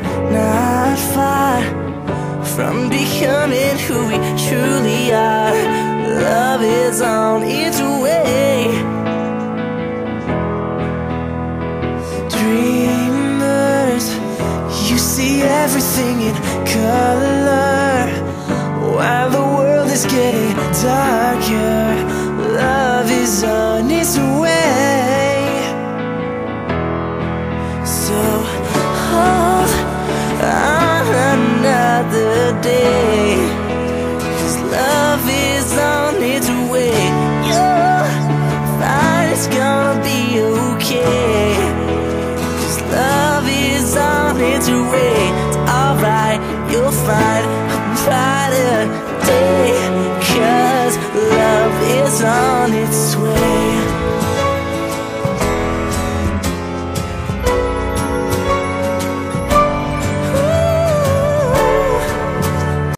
are not far from becoming who we truly are. Love is on its way. Dreamers, you see everything in color while the world is getting darker. Love is on its way. So hold on another day, 'cause love is on its way. You'll find it's gonna be okay, 'cause love is on its way. It's alright, you'll find